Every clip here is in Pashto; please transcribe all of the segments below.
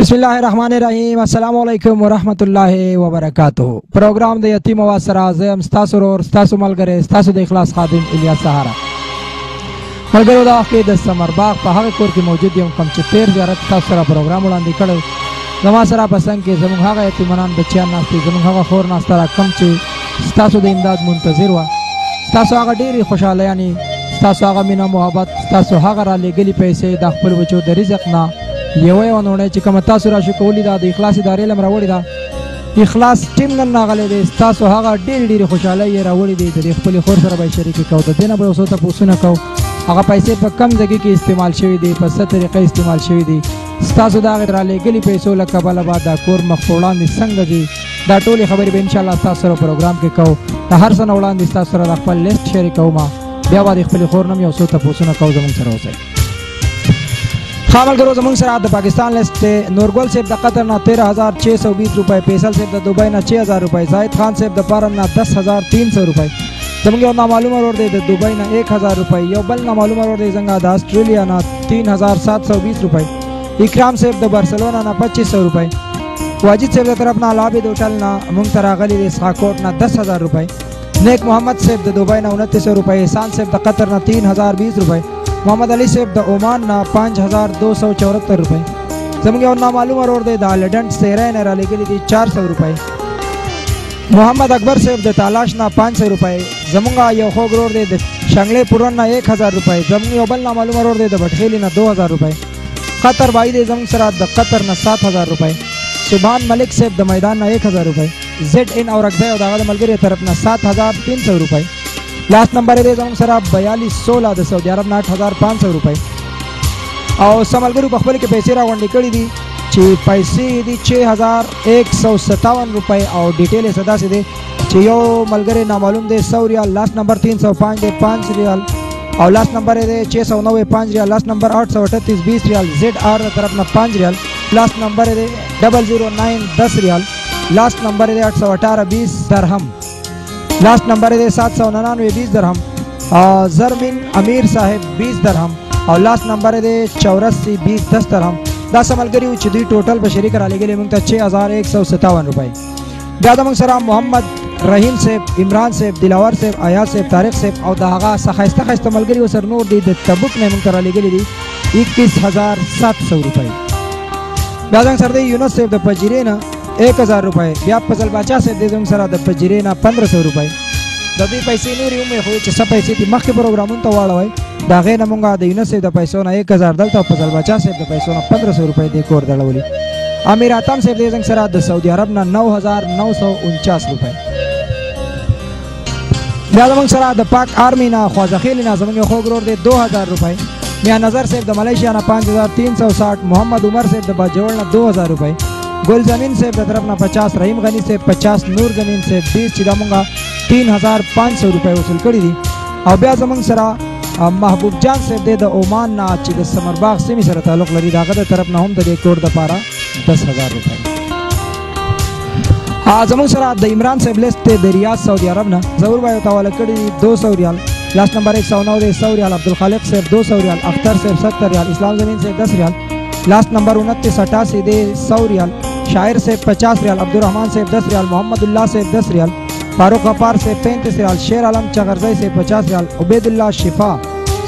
बिस्मिल्लाहिर्रहमानिर्रहीम अस्सलाम वालेकुम वरहमतुल्लाहि वबरकातुहू। प्रोग्राम द यतीम आवाज सरा ज़म स्तासु और स्तासु मलगरे स्तासु द इखलास खादिम इलियास सहारा मलगरो दा के the summer Bagh په هغه کور کې موجود یم کوم چې تیر زیارت تاسو سره پروګرام وړاندې کړو زما سره پسند کې زموږ هغه یتیمانان بچیان ناستي زموږ هغه خور ناسته را کوم چې تاسو د امداد منتظر و تاسو هغه ډېری خوشاله یعنی تاسو هغه مینا محبت تاسو هغه را لګلی پیسې د خپل بچو د رزق نه یو ونه چې کوم تاسو را شو کولی دا د اخلاص ادارې لمر وړي دا اخلاص ټیم نن ناغله دي تاسو هغه ډېر خوشاله یې راوړي دي د خپل خور سره به شریک کو د دینه به اوسه پوښتنه کو هغه پیسې په کم ځای کې استعمال شوی دي په ست طریقې استعمال شوی دي تاسو دا غیر لګلی پیسو لکه بل بعد دا کور مخفوړان دي څنګه دي دا ټولې خبرې به ان شاء الله تاسو سره پروګرام کې کو هر څه نوړان دي تاسو سره خپل لیست شریک کوم بیا به خپل خور نم یو څه پوښتنه کو زموږ سره اوسه خامل زمون سره د پاکستان لیست نورګل صاحب د قطر نه 13620 روپے فیصل صاحب د دبئی نه 6000 روپے زاهد خان صاحب د پارن نه 10300 روپے زمون یو نامعلومه ور دی د دبئی نه 1000 روپے یو بل نامعلومه ور دی څنګه د استرالیا نه 3720 روپے اکرام صاحب د بارسلونا نه 2500 روپے واجد صاحب د طرف نه لابد هوټل نه مونږ تراغلی د ساکوټ نه 10000 روپے نیک محمد صاحب د دبئی نه 2900 روپے احسان صاحب د قطر نه 3020 روپے محمد علی صاحب د عمان نه 5274 روپے زموږ یو نامعلوم ورور دی د لډن سیرای نه را لګلی دي 400 روپے محمد اکبر صاحب د تالاش نه 500 روپے زموږ یو خو ورور دی د شنگلې پورن نه 1000 روپے زموږ یو بل نامعلوم ورور دی د بټخیلی نه 2000 روپے قطر بای دی زموږ سره د قطر نه 7000 روپے سبحان ملک صاحب د میدان نه 1000 روپے زد ان اور اکبر او دغه ملګری طرف نه 7300 روپے last number है जमन सरा 4216 د سعودي عرب نه 8500 روپے او سملګرو په خپل کې پیسې راوړل کړي دي چې پیسې دي 6157 روپے او ډیټیل صدا سي دي چې یو ملګری نامعلوم دي 100 ریال لاست نمبر 305 دي 5 ریال او لاست نمبر ہے 690 5 ریال لاست نمبر 838 20 ریال زد آر طرف نه 5 ریال لاست نمبر ہے 009 10 ریال لاست نمبر ہے 818 20 درهم लास्ट नंबर है 799 20 درهم زرمین امیر صاحب 20 درهم او لاست نمبر ہے 84 20 10 درهم دا سملګری چې دوی ټوټل به شریک را لګلې موږ ته 6157 روپے بیا د موږ سره محمد رحیم صاحب عمران صاحب دلاور صاحب آیات صاحب طارق صاحب او دغه خسته ملګری وسر نور دي د تبوک نه موږ ته را لګلې دي 21700 روپے بیا د سره یونس صاحب د پجیرینه 1000 روپے بیا فضل باچا سے دې زم سره د پجری نه 1500 روپے د دې پیسې نورې مې خو چې څه پیسې دي مخکې پروګرامون ته واړوي دا غې نه مونږه د یونس د پیسو نه 1000 دلته فضل باچا سے د پیسو نه 1500 روپے دې کور دړولې امیر اتم سے دې زم سره د سعودي عرب نه 9949 روپے بیا زمون سره د پاک آرمی نه خوازخیل نه زمون خو ګرور دې 2000 روپے میا نظر سے د ملیشیا نه 5360 محمد عمر سے د باجوړ نه 2000 روپے گل زمین سے طرف نہ 50 رحیم غنی سے 50 نور زمین سے 20 چدامونگا 3500 روپے وصول کړی دي او بیا زمون سره محبوب جان سے د عمان نه چې د سمر باغ سیمه سره تعلق لري داغه د طرف نه هم د کور د پاره 10000 روپے زمون سره د عمران سے لیست د ریاض سعودي عرب نه ضرور وایو تاواله کړی 200 ریال لاست نمبر 109 دے 100 ریال عبدالخالق سے 200 ریال اختر سے 70 ریال اسلام زمین سے 10 ریال लास्ट नंबर 2988 दे 100 रियाल शायर से 50 रियाल अब्दुलरहमान से 10 रियाल मोहम्मदुल्लाह से 10 रियाल फारूक गफ्फार से 35 रियाल शेर आलम चगरजई से 50 रियाल उबैदुल्लाह शिफा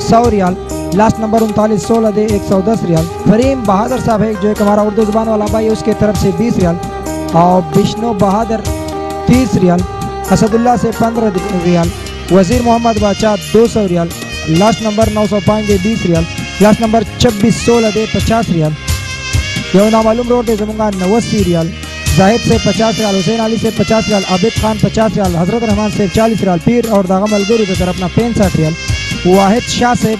100 रियाल लास्ट नंबर 3916 दे 110 रियाल फरीम बहादुर साहब है जो एक हमारा उर्दू जुबान वाला भाई उसके तरफ से 20 रियाल और विष्णु बहादुर 30 रियाल असदुल्लाह से 15 रियाल वजीर मोहम्मद बादशाह 200 रियाल लास्ट नंबर 905 दे 20 रियाल लास्ट नंबर 2616 दे 50 रियाल यो नामालूम रोड दे जमुंगा 89 रियाल जाहिद से 50 रियाल हुसैन अली से 50 रियाल आबिद खान 50 रियाल हजरत रहमान से 40 रियाल पीर और दागम अलगुरी की तरफ अपना 65 रियाल वाहिद शाह से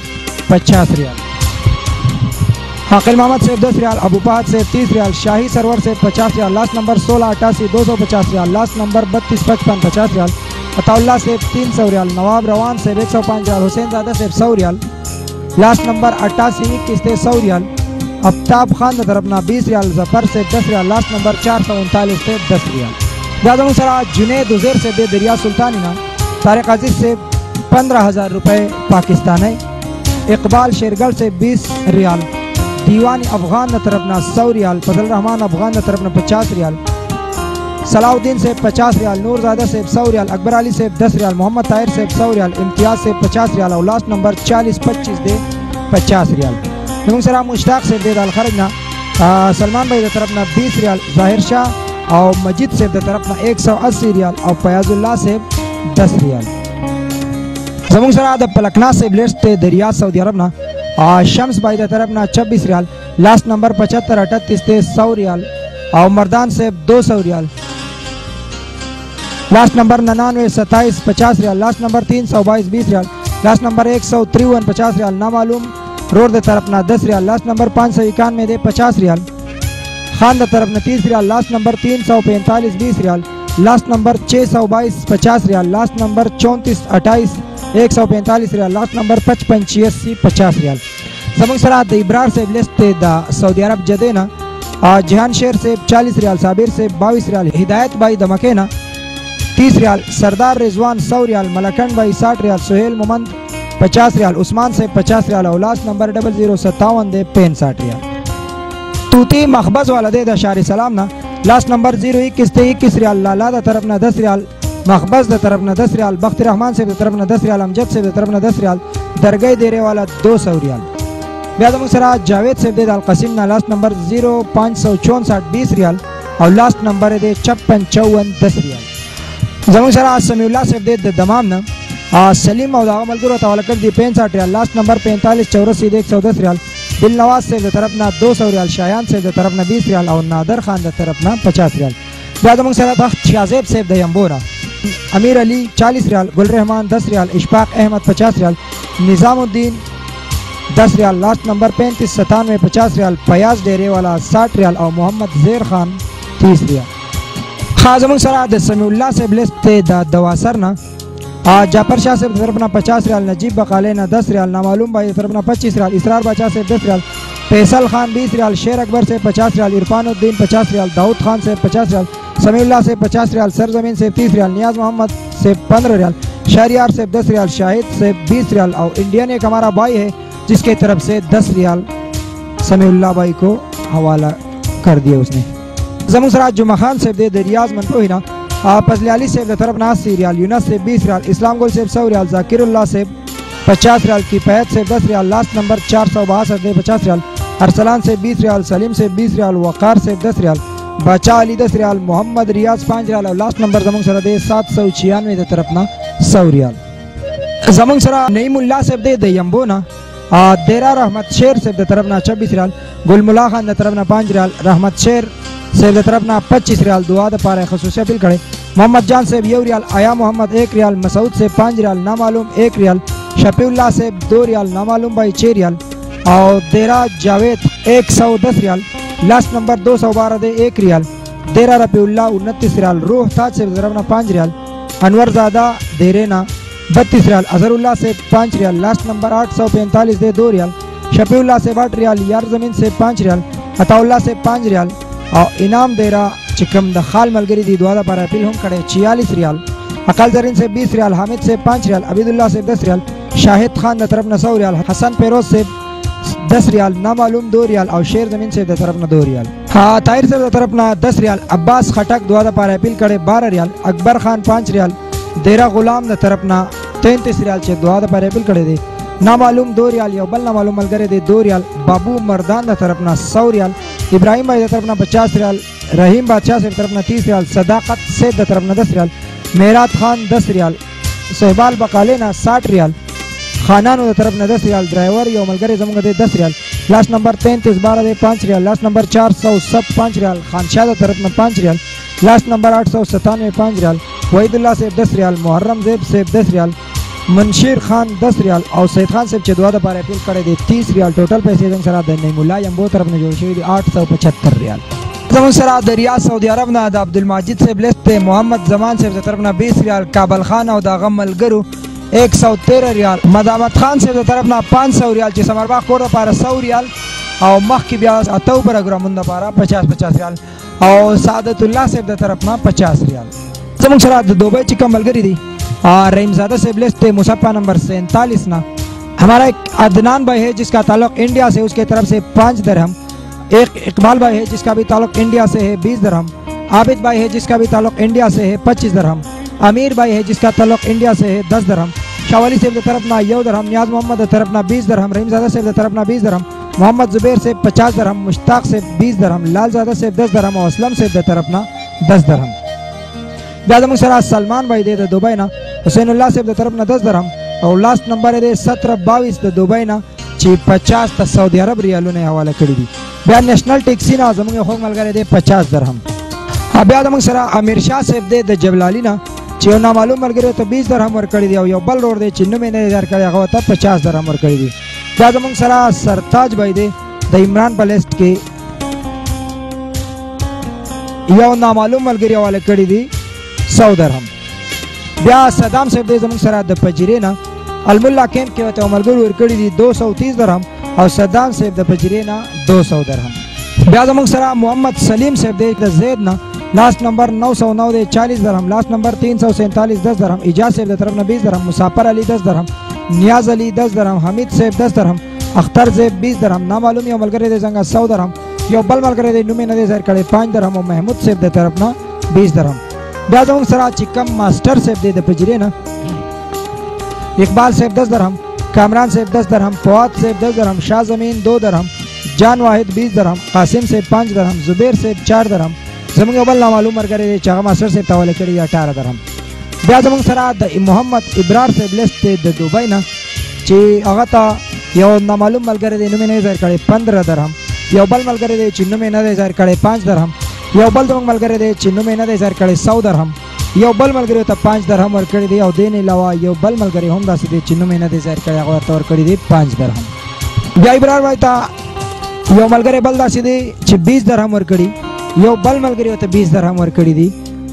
50 रियाल हाकिल मोहम्मद से 10 रियाल अबू फहद से 30 रियाल शाही सरवर से 50 riyal last number 1688 250 riyal last number 3255 50 riyal Ataullah से 300 रियाल नवाब रवान से 105 रियाल हुसैन ज़ादा से 100 रियाल लास्ट नंबर 88 से 100 रियाल अफ्ताब खान तरफ ना 20 रियाल जफर से 10 रियाल लास्ट नंबर 439 से 10 रियाल दादा सरा जुनेद उजैर से दे दरिया सुल्तानी ना तारिक अजीज से 15000 रुपए पाकिस्तानी इकबाल शेरगढ़ से 20 रियाल दीवान अफगान न तरफ ना 100 रियाल, फजल रहमान अफगान न तरफ ना 50 रियाल, सलाउद्दीन से 50 रियाल, नूरज़ादा से 100 रियाल, अकबर अली से 10 रियाल, मोहम्मद ताहिर से 100 रियाल, इम्तियाज़ से 50 रियाल और लास्ट नंबर 4025 दे 50 रियाल। नमूंग सरा मुश्ताक से दे दाल खरजना, सलमान भाई तरफ ना 20 रियाल, जाहिर शाह और मजिद से तरफ ना 180 रियाल और फयाजुल्लाह से 10 रियाल। जमुंग सरा द पलकना से ब्लेस्ट दरिया सऊदी अरब ना शम्स भाई तरफ ना 26 रियाल, लास्ट नंबर 7538 से 100 रियाल और मर्दान से 200 riyal, last number 99 27 50 riyal, last number 322 20 riyal, last number 153 50 riyal, नामालूम रोड दे तरफ ना 10 रियाल, लास्ट नंबर 591 दे 50 रियाल, खान दे तरफ ना 30 riyal, last number 345 20 riyal, last number 622 50 riyal, last number 34 28 145 riyal, last number 55 86 50 riyal. जमुंग सरा द इब्रार से ब्लेस्ट द सऊदी अरब जदेना जहान शेर से 40 रियाल, साबिर से 22 रियाल, हिदायत भाई दमकेना 30 रियाल, सरदार रिजवान 100 रियाल, मलकन भाई 60 रियाल, सुहेल मोहम्मद 50 रियाल, उस्मान से 50 रियाल और लास्ट नंबर 0057 दे 65 रियाल। तूती मखबज वाला दे दार सलाम ना लास्ट नंबर 021 दे 21 रियाल, लाला द तरफ ना 10 रियाल, मखबज द तरफ ना 10 रियाल, बख्त रहमान से तरफ ना 10 रियाल, अमजद से तरफ ना 10 रियाल, दरगाह देरे वाला 200 रियाल। ब्यादमुसरा जावेद से दे दाल कसीम ना लास्ट नंबर 0564 20 रियाल और लास्ट नंबर दे 5654 10 रियाल। जमुसरा समीउल्लाह से दे दमाम ना सलीम और मलगुर तवाला कर दी 65 रियाल, लास्ट नंबर 45 84 दे 110 रियाल, दिल नवाज से तरफ ना 200 रियाल, शायान से तरफ ना 20 रियाल और नादर खान दे तरफ ना 50 रियाल। ब्यादमुसरा तख्त शाजेब से दे यम्बोरा अमीर अली 40 रियाल, गुल रहमान 10 रियाल, इशफाक अहमद 50 रियाल, निज़ामुद्दीन 10 रियाल, लास्ट नंबर 35 97 50 रियाल, फयाज डेरे वाला 60 रियाल और मोहम्मद ज़ेर खान 30 रियाल। खाजमुल सरा द समीउल्लाह से ब्लेस्ट द दवासर ना जाफर शाह से तरफ ना 50 रियाल, नजीब बकाले ना 10 रियाल, नामालूम भाई तरफ ना 25 रियाल, इसरार बादशाह से 10 रियाल, फैसल खान 20 रियाल, शेर अकबर से 50 रियाल, इरफानुद्दीन 50 रियाल, दाऊद खान से 50 रियाल, समीउल्लाह से 50 रियाल, सरजमीन से 30 रियाल, नियाज मोहम्मद से 15 रियाल, शहरियार से 10 रियाल, शाहिद से 20 रियाल और इंडियन एक हमारा भाई है जिसके तरफ से 10 रियाल समीउल्लाह भाई को हवाला कर दिया उसने। जमुसराज जुमा खान से दे रियाज मनफोहिना, फजल अली से तरफ ना 80 रियाल, यूनस से 20 रियाल, इस्लाम गोल से 100 रियाल, जाकिरुल्लाह से 50 रियाल, किफायत से 10 रियाल, लास्ट नंबर 462 दे 50 रियाल, अरसलान से 20 रियाल, सलीम से 20 रियाल, वक़ार से 10 रियाल, बादशाह अली 10 रियाल, मोहम्मद रियाज 5 रियाल और लास्ट नंबर जमुंग सरा दे 796 दे तरफ ना 100 रियाल। जमुंग सरा नईमुल्लाह से दे यम्बो ना देरा रहमत शेर से तरफ ना 26 रियाल, गुलमुला खान तरफ ना 5 रियाल, रहमत शेर से तरफ ना 25 रियाल, दुआ द पारे खसूसिया बिल खड़े, मोहम्मद जान से 1 रियाल, आया मोहम्मद 1 रियाल, मसूद से 5 रियाल, नामालूम 1 रियाल, शफीउल्लाह से 2 रियाल, नामालूम भाई 6 रियाल और देरा जावेद 110 रियाल, लास्ट नंबर 212 दे 1 रियाल, देरा रफीउल्लाह 29 रियाल, रूह ताज से तरफ ना 5 रियाल, अनवर ज़ादा देरेना 32 रियाल, अजहरुल्लाह से 5 रियाल, लास्ट नंबर 845 दे 2 रियाल, शफीउल्लाह से 8 रियाल, यार ज़मीन से 5 रियाल, अताउल्लाह से 5 रियाल और इनाम देरा चिकम द खाल मलगरी दी दुआदा पर अपील हम खड़े 46 रियाल, अकल जरीन से 20 रियाल, हामिद से 5 रियाल, अबीदुल्लाह से 10 रियाल, शाहिद खान द तरफ ना 100 रियाल, हसन पेरोज से 10 रियाल, नामालूम 2 रियाल और शेर जमीन से तरफ ना 2 रियाल, हाँ ताहिर से तरफ ना 10 रियाल, अब्बास खटक दुआदा पर अपील खड़े 12 रियाल, अकबर खान 5 रियाल, देरा गुलाम द तरफ ना 33 रियाल से दुआदा पर अपील खड़े दे, नामालूम 2 रियाल, यौबल नामालूम मलगरे दे 2 रियाल, बाबू मर्दान द तरफ ना 100 रियाल, इब्राहिम भाई तरफ ना 50 रियाल, रहीम बादशाह से तरफ ना 30 रियाल, सदाकत से तरफ ना 10 रियाल, मेरात खान 10 रियाल, सोहबाल बकाले ना 60 रियाल, खानान तरफ ना 10 रियाल, ड्राइवर यो मलगरे जमुंगा दे 10 रियाल, लास्ट नंबर 33 12 दे 5 रियाल, लास्ट नंबर 407 5 रियाल, खानशाह तरफ ना 5 रियाल, लास्ट नंबर 897 5 रियाल, वहीदुल्लाह से 10 रियाल, मुहर्रम जेब से 10 रियाल, मनशीर खान 10 रियाल और सैद खान से चदवादा पर अपील करे दे 30 रियाल, टोटल पैसे जंग सरा दे नईमुल्लाह यम्बो तरफ ने जोड़ शुरू 875 रियाल। जमुन सरा दरिया सऊदी अरब ना अब्दुल माजिद से ब्लेस्ते, मोहम्मद जमान से तरफ ना 20 रियाल, काबल खान और दागम मलगरू 113 रियाल, मदामत खान से तरफ ना 500 रियाल, समरबा कोर पारा 100 रियाल और मख की ब्याज अतौ पर अग्रमुंदा पारा 50 रियाल और सादतुल्लाह से तरफ ना 50 रियाल। जमुन सरा दुबई चिकम मलगरी दी रहीमजादा से ब्लेस्ते, मुसफ़ा नंबर 47 ना हमारा एक अदनान भाई है जिसका ताल्लुक इंडिया से, उसके तरफ से 5 दरहम। एक इकबाल भाई है जिसका भी ताल्लुक इंडिया से है 20 दरहम। आबिद भाई है जिसका भी ताल्लुक इंडिया से है 25 दरहम। अमीर भाई है जिसका ताल्लुक इंडिया से है 10 दरहम। शावली से तरफ ना 1 दरहम। नियाज मोहम्मद तरफ ना 20 दरहम। रहीमजादा से तरफ ना 20 दरहम। मोहम्मद जुबैर से 50 दरहम। मुश्ताक से 20 दरहम। लालजादा से 10 दरहम और असलम से तरफ ना 10 दरहम। ब्याजमुसरा सलमान भाई दे दुबई ना हुसैनुल्लाह से तरफ ना 10 दरहम और लास्ट नंबर है 1722 द दुबई ना 50 सऊदी अरब रियालों ने हवाला करी दी। ब्या नेशनल टैक्सी ना जमुंगे होग मलगरे दे 50 दरहम। ब्याजमुसरा अमीर शाह से दे द जबलाली ना चियो ना मालूम मलगरे तो 20 दरहम वर करी दिया। यो बल रोड दे चिन्नु में 1000 करे होता 50 दरहम वर करी दी। ब्याजमुसरा सरताज भाई दे द इमरान पैलेस के यो ना मालूम मलगरे हवाले करी दी 100 दरहम। ब्या सदाम से दे जमुंग सरा द पजरे ना अलमुल्ला कैंप के वत मलगुर वर्कड़ी दी 230 दरहम और सदाम से द पजरे ना 200 दरहम। ब्या जमुंग सरा मोहम्मद सलीम से दे द जैद ना लास्ट नंबर 909 दे 40 दरहम। लास्ट नंबर 347 10 दरहम। इजाज से द तरफ ना 20 दरहम। मुसाफर अली 10 दरहम। नियाज अली 10 दरहम। हमीद से 10 दरहम। अख्तर से 20 दरहम। ना मालूम यो मलगरे दे जंगा 100 दरहम। यो बल मलगरे दे नुमे नदे जर कड़े 5 दरहम और महमूद से द तरफ ना 20 दरहम। ब्याजमुंग सरा चिकम मास्टर से दे द पजरे ना इकबाल से 10 दरहम। कामरान से 10 दरहम। फवाद से 10 दरहम। शाह जमीन 2 दरहम। जान वाहिद 20 दरहम। कासिम से 5 दरहम। जुबैर से 4 दरहम। जमुंग बल ना मालूम मरगरे दे चागा मास्टर से तवाले करी 18 दरहम। ब्याजमुंग सरा द मोहम्मद इब्रार से ब्लेस द दुबई ना ची अगता यो ना मालूम मलगरे दे नुमे नजर करे 15 दरहम। यो बल मलगरे दे चिन्नु में नजर करे 5 दरहम। यो बल दमंग मलगरे दे चिन्नु में नदे जर कड़े 100 दरहम। यो बल मलगरे तो 5 दरहम और कड़ी दे और देने अलावा यो बल मलगरे हम दासी दे चिन्नु में नदे जर कड़े और तौर कड़ी दे 5 दरहम। ब्या इब्रार भाई ता यो मलगरे बल दासी दे 20 दरहम और कड़ी। यो बल मलगरे तो 20 दरहम और कड़ी दी।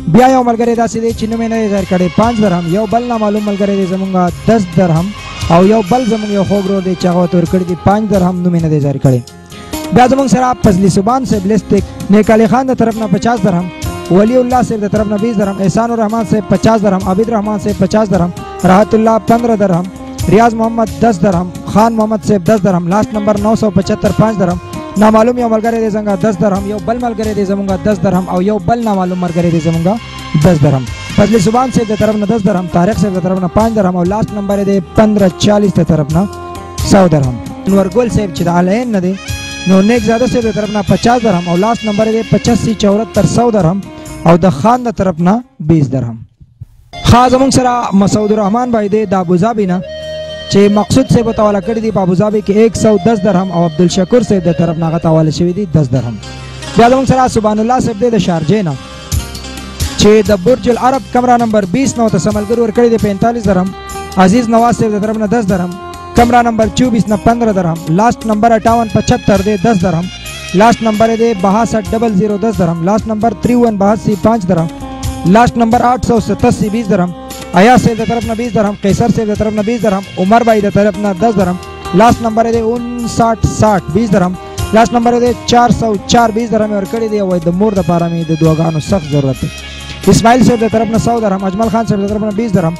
ब्या यो मलगरे दासी दे चिन्नु में नदे जर कड़े 5 दरहम। यो बल ना मालूम मलगरे दे जमुंगा 10 दरहम और यो बल जमुंग यो खोग रो दे चाहो तौर कड़ी दी 5 दरहम नु में नदे जर कड़े। ब्याजमुंग सरा फजली सुबान से ब्लेस्टिक नेक अली खान द तरफ ना 50 दरहम। वलीउल्लाह से द तरफ ना 20 दरहम। एहसानुर रहमान से 50 दरहम। आबिद रहमान से 50 दरहम। राहतुल्लाह 15 दरहम। रियाज मोहम्मद 10 दरहम। खान मोहम्मद से 10 दरहम। लास्ट नंबर 975 5 दरहम। ना मालूम यो मलगरे दे जंगा 10 दरहम। यो बल मलगरे दे जमुंगा 10 दरहम और यो बल ना मालूम मलगरे दे जमुंगा 10 दरहम। फजली सुबान से द तरफ ना 10 दरहम। तारिक से द तरफ ना 5 दरहम और लास्ट नंबर दे 1540 द तरफ ना 100 दरहम। अनवर गोल से चिदालेन न दे नो नेक ज़्यादा से तरफ ना 50 दरहम और लास्ट नंबर है 85 74 100 दरहम और द खान द तरफ ना 20 दरहम। खाजमुंग सरा मसूद रहमान भाई दे दाबुजाबी ना चे मकसूद से बतावाला कर दी बाबूजाबी के 110 दरहम और अब्दुल शकूर से द तरफ ना गतावाले शवी दी 10 दरहम। ब्याजमुंग सरा सुबानुल्लाह से दे द शारजे ना चे द बुर्ज अल अरब कमरा नंबर 20 नौ तसमलगर और कर दे 45 दरहम। अजीज नवाज से द तरफ ना 10 दरहम। कमरा नंबर 24 ना 15 दरहम। लास्ट नंबर 5875 दे 10 दरहम। लास्ट नंबर है दे 6200 10 दरहम। लास्ट नंबर 5382 5 दरहम। लास्ट नंबर 887 20 दरहम। अया से तरफ ना 20 दरहम। कैसर से तरफ ना 20 दरहम। उमर भाई तरफ ना 10 दरहम। लास्ट नंबर है दे 5960 20 दरहम। लास्ट नंबर है दे 404 20 दरहम और कड़ी दिया वो मोर द पारा में दुआगानो सख्त जरूरत है। इस्माइल से तरफ ना 100 दरहम। अजमल खान से तरफ ना 20 दरहम।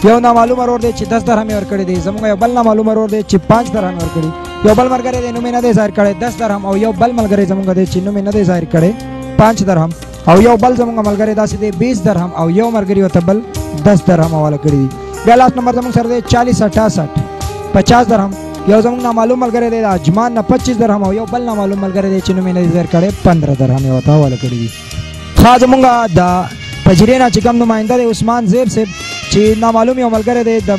यो ना मालूम और दे 10 दरहम और कड़ी दे जमुंगा यो बल ना मालूम और दे 5 दरहम और कड़ी। यो बल मलगरे दे नुमे नदे जाहिर करे 10 दरहम और यो बल मलगरे जमुंगा दे चिन्नु में नदे जाहिर करे 5 दरहम और यो बल जमुंगा मलगरे दासी दे 20 दरहम और यो मलगरी होता बल 10 दरहम वाला कड़ी। या लास्ट नंबर जमुंग सर दे 40 68 50 दरहम। यो जमुंग ना मालूम मलगरे दे अजमान ना 25 दरहम और यो बल ना मालूम मलगरे दे चिन्नु में नदे जाहिर करे 15 दरहम होता वाला कड़ी। खा जमुंगा दा पजरे ना चिकम नुमाइंदा दे उस्मान ज़ेब से ची ना मालूम यो मलगरे दे द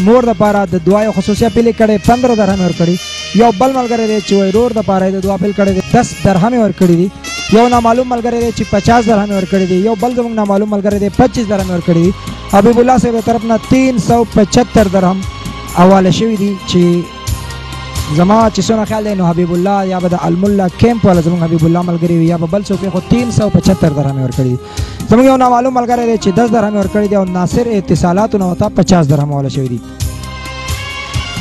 मोर द पारा द दुआ खसूसिया पिल करे 15 दरहम और कड़ी। यो बल मलगरे दे ची रोड द पारा द दुआ पिल करे 10 दरहम और कड़ी दी। यो ना मालूम मलगरे दे ची 50 दरहम और कड़ी दी। यो बल जमुंग ना मालूम मलगरे दे 25 दरहम और कड़ी दी। हबीबुल्लाह से तरफ ना 375 दरहम हवाले शवी दी ची जमा चिसोना ख्याल है नो हबीबुल्लाह या बदा अलमुल्ला कैंप वाला जमुंग हबीबुल्लाह मलगरी या बल सो पे 375 दरहम और कड़ी जमुंग ना मालूम मलगरे दे 10 दरहम और कड़ी दे और नासिर इत्तिसालात ना होता 50 दरहम वाला शवी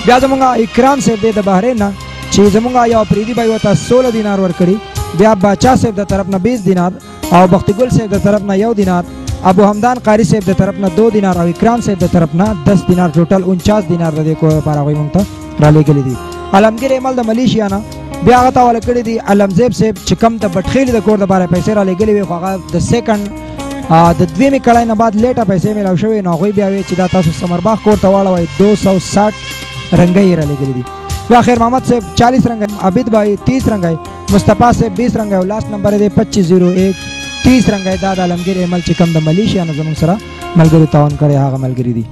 ब्या जमुंगा इकराम से दे द बहरे ना ची जमुंगा या प्रीति भाई होता 16 दिनार और कड़ी ब्या बाचा से द तरफ ना 20 दिनार और बख्तिगुल से द तरफ ना 1 दिनार ابو حمدان قاری صاحب د طرف نه 2 دینار او اکرام صاحب د طرف نه 10 دینار ټوټل 49 دینار د کو لپاره غوي مونږ ته را لګلې دي. علمگیر ایمل د ملیشیا نه بیا هغه ته ولکړي دي علمزیب صاحب چې کم د بټخېلې د کور د باره پیسې را لګلې وي خو هغه د سیکنډ د دویمې کړای نه بعد لیټه پیسې میلاو شوې نو هغوی بیا وایي چې دا تاسو سمرباغ کور ته واړوئ 260 رنګۍ یې را لګلې دي. بیا خیر محمد صاحب 40 رنګۍ، عابد بھائی 30 رنګۍ، مصطفی صاحب 20 رنګۍ او لاست نمبر دی 2501 30 رنګۍ. دا د علمگیر ایمل چې کم د ملیشیا نه زموږ سره ملګري تعاون کړی هغه ملګري دي.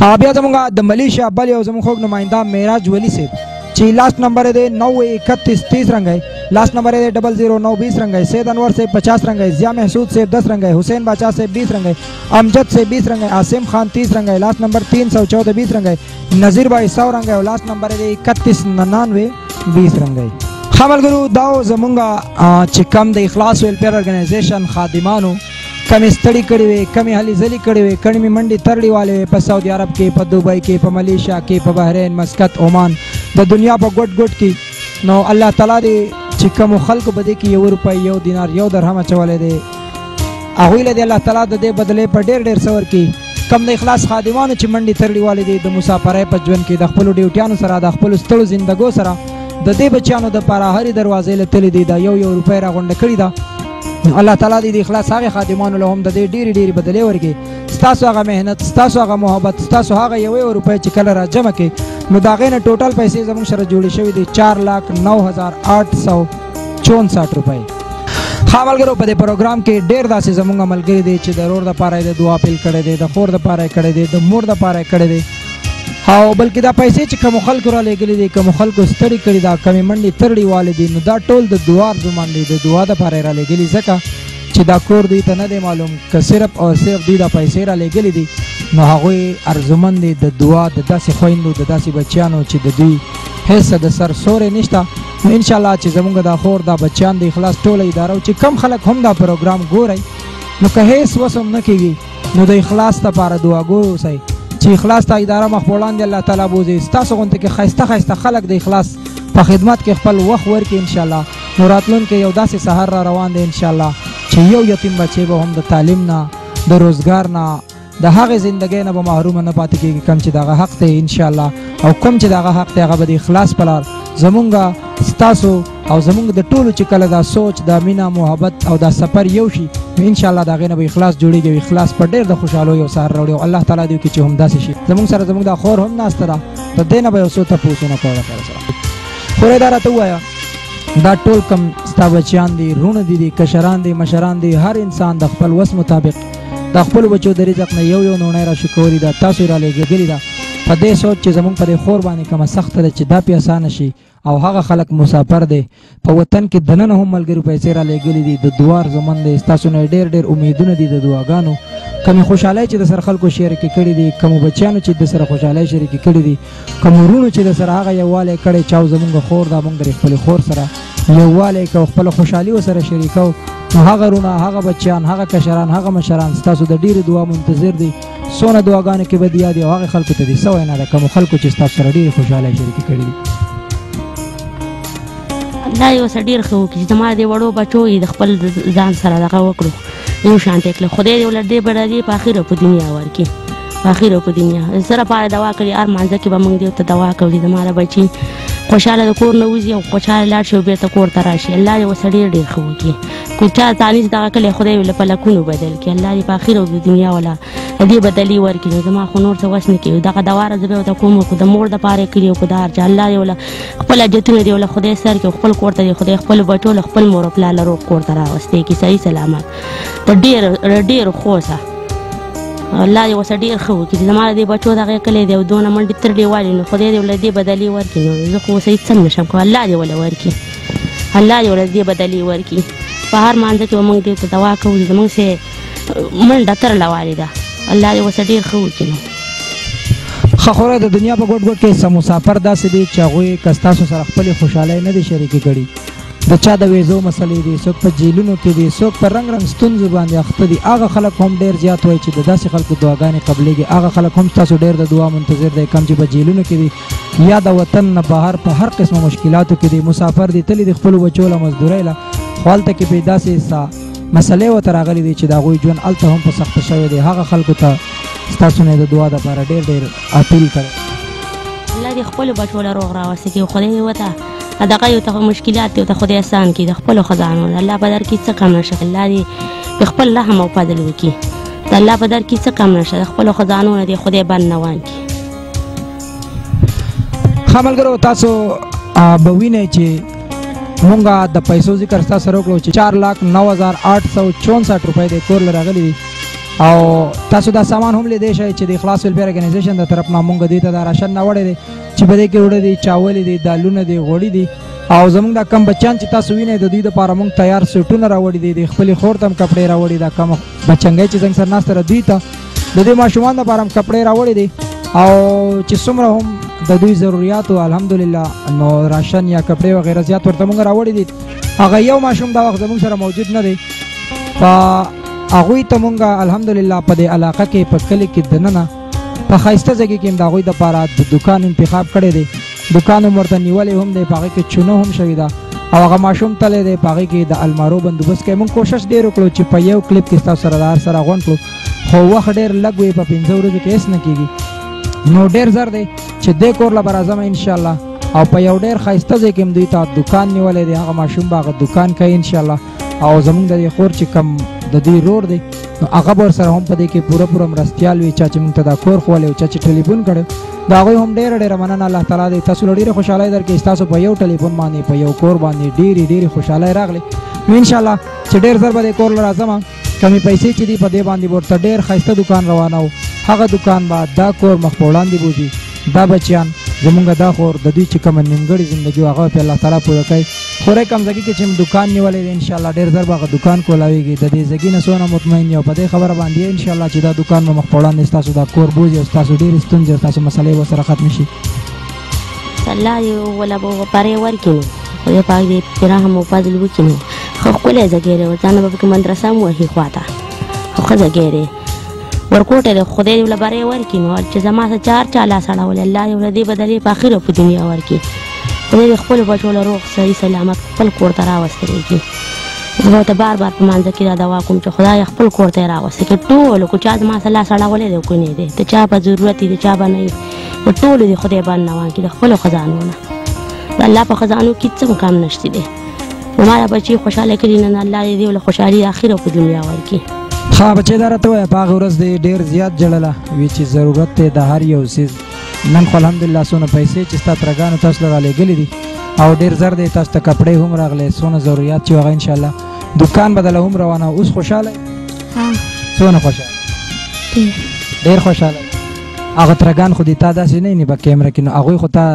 ها بیا زموږ د ملیشیا بل یو زموږ خوږ نماینده معراج ولی صاحب چې لاست نمبر دی 9031 30 رنګۍ، لاست نمبر دی 00920 رنګۍ، سید انور صاحب 50 رنګۍ، ضیا محسود صاحب 10 رنګۍ، حسین باچا صاحب 20 رنګۍ، امجد صاحب 20 رنګۍ، عاصم خان 30 رنګۍ، لاست نمبر 314 20 رنګۍ، نذیر بھائی 100 رنګۍ او لاست نمبر دی 3199 20 رنګۍ. خملګرو دا زمونږ چې کم د اخلاص ویلفیر ارګنایزیشن خادمانو کمی ستړي کړي وي، کمی هلې ځلې کړي وي، کمی منډې ترړې والې وي په سعودي عرب کې، په دوبۍ کې، په ملیشیا کې، په بحرین، مسقط، عمان، د دنیا په ګوټ ګوټ کې. نو الله تعالی دې چې کومو خلکو به دې کې 1 روپۍ 1 دینار 1 درهم اچولی دی هغوی له دې الله تعالی د دې بدلې په ډېر ډېر څه ورکړي. کم د اخلاص خادمانو چې منډې ترړې والې دي د مسافرۍ په ژوند کې د خپلو ډیوټیانو سره د خپلو ستړو زندګو سره د دې بچیانو دپاره هرې دروازې له تللې دي دا 1 روپۍ راغونډه کړې ده. الله تعالی دې د اخلاص هغې خادمانو له هم د دې ډېرې ډېرې بدلې ورکړي. ستاسو هغه محنت، ستاسو هغه محبت، ستاسو هغه 1 روپۍ چې کله را جمع کړي نو د هغې نه ټوټل پیسې زموږ سره جوړې شوي دي 4,09,864 روپۍ. ښه ملګرو په دې پروګرام کې ډېر داسې زموږ ملګري دي چې د رور دپاره یې د دعا پیل کړی دی، د خور دپاره یې کړی دی، د مور دپاره یې کړی دی او بلکې دا پیسې چې کومو خلکو را لېږلي دي، کومو خلکو ستړي کړي دا، کمې منډې ترړې والې دي نو دا ټول د دعا ارزومند دي، د دعا دپاره یې را لېږلي ځکه چې دا کور دوی ته نه دی معلوم که صرف او صرف دوی دا پیسې را لېږلي دي نو هغوی ارزومند دي د دعا د داسې خویندو د داسې بچیانو چې د دوی هېڅ د سر سوری نشته. نو انشاءالله چې زموږ دا خور دا بچیان د اخلاص ټوله اداره چې کم خلک هم دا پروګرام ګورئ نو که هېڅ وس هم نه کېږي نو د اخلاص دپاره دعاګوی اوسئ چې اخلاص ته اداره مخ په وړاندې الله تعالی بوځي. ستاسو غوندې کې ښایسته ښایسته خلک د اخلاص په خدمت کې خپل وخت ورکړي انشاءالله نو راتلونکی یو داسې سهار را روان دی انشاءالله چې یو یتیم بچی به هم د تعلیم نه، د روزګار نه، د هغې زندګۍ نه به محرومه نه پاتې کېږي کوم چې د هغه حق دی انشاءالله او کوم چې د هغه حق دی هغه به د اخلاص په لار زمونږ ستاسو او زمونږ د ټولو چې کله دا سوچ دا مینه محبت او دا سفر یو شي نو انشاءالله د هغې نه به اخلاص جوړېږي او اخلاص په ډېر د خوشحالو یو سهار راوړي او الله تعالی دې وکړي چې همداسې شي. زمونږ سره زمونږ دا خور هم ناسته ده د دې نه به یو څو تپوسونه کوو سره خورې دا راته ووایه دا ټول کم ستا بچیان دي، رونه دي، کشران دي، مشران دي، هر انسان د خپل وس مطابق د خپلو بچو د رزق نه یو نوڼی را شکولي ده تاسو یې را لېږدلې ده په دې سوچ چې زمونږ په دې خور باندې کومه سخته ده چې دا پې اسانه شي او هغه خلک مسافر دی په وطن کې دننه هم ملګرو پیسې را لېږلي دي د دعا ارزومند دی. ستاسو نه ډېر ډېر امیدونه دي د دعاګانو کمې خوشحالۍ چې د سره خلکو شریکې کړي دي، کمو بچیانو چې د سره خوشحالۍ شریکې کړي دي، کمو وروڼو چې د سره هغه یووالی کړی چې او زمونږ خور دا مونږ د خپلې خور سره یووالی کوو خپله خوشحالي ورسره شریکوو نو هغه وروڼه، هغه بچیان، هغه کشران، هغه مشران ستاسو د ډېرې دعا منتظر دي. څونه دعاګانو کې به دیا دي او هغې خلکو ته دې څه وینا ده کومو خلکو چې ستاسو سره ډېرې خوشحالۍ شریکې کړي دي. الله یې ورسره ډېر ښه وکړي چې زما دې وړو بچو یې د خپل ځان سره دغه وکړو یو شانتې کړه خدای دې ولر دې برادې په اخر په دنیا ورکړي په اخر په دنیا سره پاره دوا کړي هر مانځه کې به موږ دې ته دوا کوي زما د بچي خوشحاله د کور نه وځي او خوشحاله لاړ شي او بېرته کور ته راشي. الله دې ورسره ډېر ډېر ښه وکړي که چا تانیز دغه کلی خدای له پلکونو بدل کړي الله دې په اخر او د دنیا ولا دې بدلي ورکړي نو زما خو نور څه وس نه کوي دغه دوا زه به ورته کوم خو د مور دپاره یې کړي او که د هر چا الله دې وله خپل حاجتونه دې وله خدای سر کړي خپل کور ته دې خدای خپل بچو له خپل مور او پلار له روغ کور ته راوستی کړي صحیح سلامت په ډېر خوسه الله دې ورسره ډېر ښه وکړي چې زما د دې بچو دغه کلی دی او دونه منډې ترډې والي نو خدای دې ولله دې بدلي ورکړي نو زه خو اوس هېڅ څه نشم کولی الله دې وله ورکړي الله دې ولله دې بدلي ورکړي په هر مانځه کې به موږ دې ته دوا کوو چې زموږ سې منډه ترله والې ده الله دې ورسره ډېر ښه وکړي نو ښه خوره د دنیا په ګوټ ګوټ کې څه مسافر داسې دي چې هغوی که ستاسو سره خپلې خوشحالۍ نه دي شریکې کړي د چا د ویزو مسلې دي څوک په جیلونو کې دي څوک په رنګ رنګ ستونزو باندې اخته دي هغه خلک هم ډېر زیات وایي چې د داسې خلکو دعاګانې قبلېږي هغه خلک هم ستاسو ډېر د دعا منتظر دی کم چې په جیلونو کې دي یا د وطن نه بهر په هر قسمه مشکلاتو کې دي مسافر دي تللي د خپلو بچو له مزدورۍ له خو هلته کې پې داسې مسلې ورته راغلي دي چې د هغوی ژوند هلته هم په سخته شوی دی. هغه خلکو ته ستاسو نه د دعا دپاره ډېر ډېر اپیل کوي. الله دې خپلو بچو له روغ راوستي کړي. خدای ورته دغه یو ته مشکلات دي ورته خدای اسان کړي د خپلو خزانو نه. الله په در کې څه کم نشه. الله دې په خپل رحم او فضل وکړي. د الله په در کې څه کم نشه. د خپلو خزانو نه دې خدای بند نه وانکړي. ښه ملګرو تاسو به وینئ چې مونږه د پیسو ذکر ستاسو سره وکړو چې 4,09,864 روپۍ د کور له راغلي دي او تاسو دا سامان هم لیدی شئ چې د اخلاص ویلفیر ارګنایزیشن د طرف نه مونږ دوی ته دا راشن راوړی دی چې په دې کې وړه دي، چاولې دي، دالونه دي، غوړي دي او زمونږ دا کم بچیان چې تاسو وینئ د دوی دپاره مونږ تیار سوټونه راوړي دي، د خپلې خور ته هم کپړې راوړي. دا کم بچنګۍ چې زموږ سره ناسته ده دوی ته د دې ماشومان دپاره هم کپړې راوړي دي او چې څومره هم د دوی ضرورياتو الحمدلله نو راشن یا کپړې وغیره زیات ورته مونږ راوړي دي. هغه یو ماشوم دا وخت زموږ سره موجود نه دی. په هغوی ته مونږ الحمدلله په دې علاقه کې په کلي کې دننه په ښایسته ځای کې هم د هغوی دپاره د دکان انتخاب کړی دی. دکان هم ورته نیولی هم دی، په هغې کې چونه هم شوې ده او هغه ماشوم تلی دی، په هغې کې د المارو بندوبست کوي. مونږ کوشش ډېر وکړو چې په یو کلیپ کې ستاسو سره د هر سره غونډ کړو خو وخت ډېر لږ وي، په 5 ورځو کې هېڅ نه کېږي. نو ډېر زر دی چې دې کور له به راځم انشاءالله او په یو ډېر ښایسته ځای کې هم دوی ته دکان نیولی دی. هغه ماشوم به هغه دکان کوي انشاءالله او زمونږ د دې خور چې کم د دوی رور دی نو هغه به ورسره هم په دې کې پوره مرستیال وي. چا چې مونږ ته دا کور ښولی او چا چې ټلیفون کړی د هغوی هم ډېره مننه. الله تعالی دې تاسو له ډېرې خوشحالۍ درکړي. ستاسو په یو ټلیفون باندې په یو کور باندې ډېرې خوشحالۍ راغلې. نو انشاءالله چې ډېر زر به دې کور له راځم کمې پیسې چې دي په دې باندې به ورته ډېر ښایسته دکان روانوو. هغه دکان به دا کور مخ په وړاندې بوځي. دا بچیان زمونږ دا خور د دوی چې کومه نیمګړې زندګي وه هغه پې الله تعالی پوره کوي. خورۍ کم ځګي کې چې دکان نیولی دی انشاءالله ډېر زر به هغه دکان کولاویږي. د دې ځګي نه څونه مطمئن یو په دې خبره باندې انشاءالله چې دا دکان به مخ په وړاندې ستاسو دا کور بوځي او ستاسو ډېرې ستونزې او ستاسو مسلې به ورسره ختمې شي. الله دې وله به بری ورکړي نو خدای پاک دې پرې رحم او فضل وکړي. نو ښه ښکلی ځګی دی ورځانه به پکې مدرسه هم وهي خوا ته خو ښه ځګی دی ورکوټه دی. خدای دې ورله بری ورکړي نو چې زما څه چا لاس اړولی الله دې ورله دې بدلې په آخر او په دنیا ورکړي. خدای دې خپلو بچو له روغ صحیح سلامت خپل کور ته راوستلی کړي. زه به ورته بار په مانځه کې دا دعا کوم چې خدای خپل کور ته یې راوستی کړي. ټولو که چا زما څه لاس اړولی دی که نه دی د چا به ضرورت وي د چا به نه وي په ټولو دې خدای بند نه وانکړي د خپلو خزانو نه. د الله په خزانو کې څه هم کم نشته دی. زما بچي خوشحاله کړي نه الله دې ورله خوشحالي د آخر او په دنیا ورکړي. ښه بچی دا راته ووایه په هغې ورځ دې ډېر زیات ژړله وي چې ضرورت دی د هر یو څیز. نن خو الحمدلله څونه پیسې چې ستا ترګانو تاسو له رالیږلي دي او ډېر زر دی تاسو ته کپړې هم راغلی څونه ضرورت چې هغه انشاءالله دکان به دله هم روانه. اوس خوشحاله څونه خوشحاله ډېر خوشحاله. هغه ترګان خو دې تا داسې نه ویني په کیمره کې نو هغوی خو تا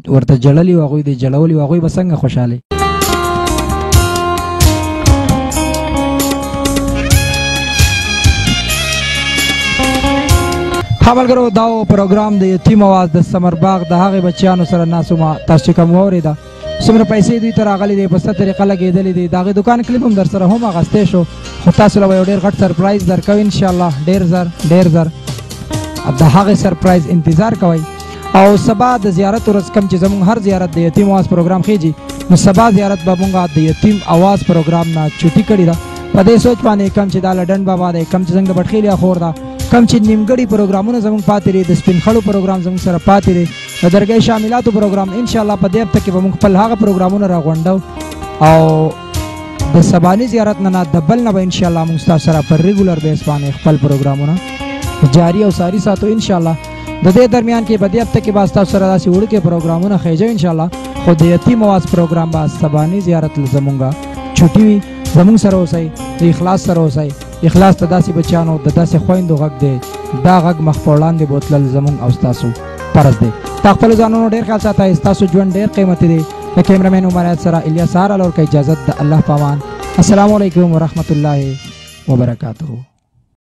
ورته جړلي وو هغوی دې جړولي وو هغوی به څنګه خوشحالي. ښه ملګرو دا پروګرام د یتیم اواز د ثمر باغ د هغې بچیانو سره ناست وم تاسو چې کوم واورېده څومره پیسې دوی ته راغلي دي په څه طریقه لګېدلې دي د هغې دکان کلیپ هم در سره هم اخیستی شو خو تاسو له به یو ډېر غټ سرپرایز درکوو انشاءالله. ډېر زر د هغې سرپرایز انتظار کوئ او سبا د زیارت ورځ کوم چې زموږ هر زیارت د یتیم اواز پروګرام خیږي نو سبا زیارت به مونږ د یتیم اواز پروګرام نه چوټي کړې ده. په دې سوچ باندې کوم چې دا لډن بابا دی کوم چې زموږ د بټخیلیا خور ده کم چې نیمګړي پروګرامونه زموږ پاتې دي د سپین خړو پروګرام زموږ سره پاتې دی د درګۍ شاملاتو پروګرام انشاءالله په دې هفته کې به موږ خپل هغه پروګرامونه راغونډو او د سباني زیارت نه د بل نه به انشاءالله موږ ستاسو سره په ریګولر بیس باندې خپل پروګرامونه جاري او ساري ساتو انشاءالله. د دې درمیان کې په دې هفته کې به ستاسو سره داسې وړوکې پروګرامونه خیژو انشاءالله خو د یتیم اواز پروګرام به سباني زیارت زموږ چوټي وي. زموږ سره اوسئ د اخلاص سره اوسئ. اخلاص ته داسې بچیانو د داسې خویندو غږ دی دا غږ مخ په وړاندې بوتلل زموږ او ستاسو فرض دی. تا خپلو ځانونو ډېر خیال ساتئ. ستاسو ژوند ډېر قیمتي دی. د کیمرامین عمر حیات سره الیاس سهار لور که اجازت د الله په امان. السلام علیکم ورحمة الله وبرکاته.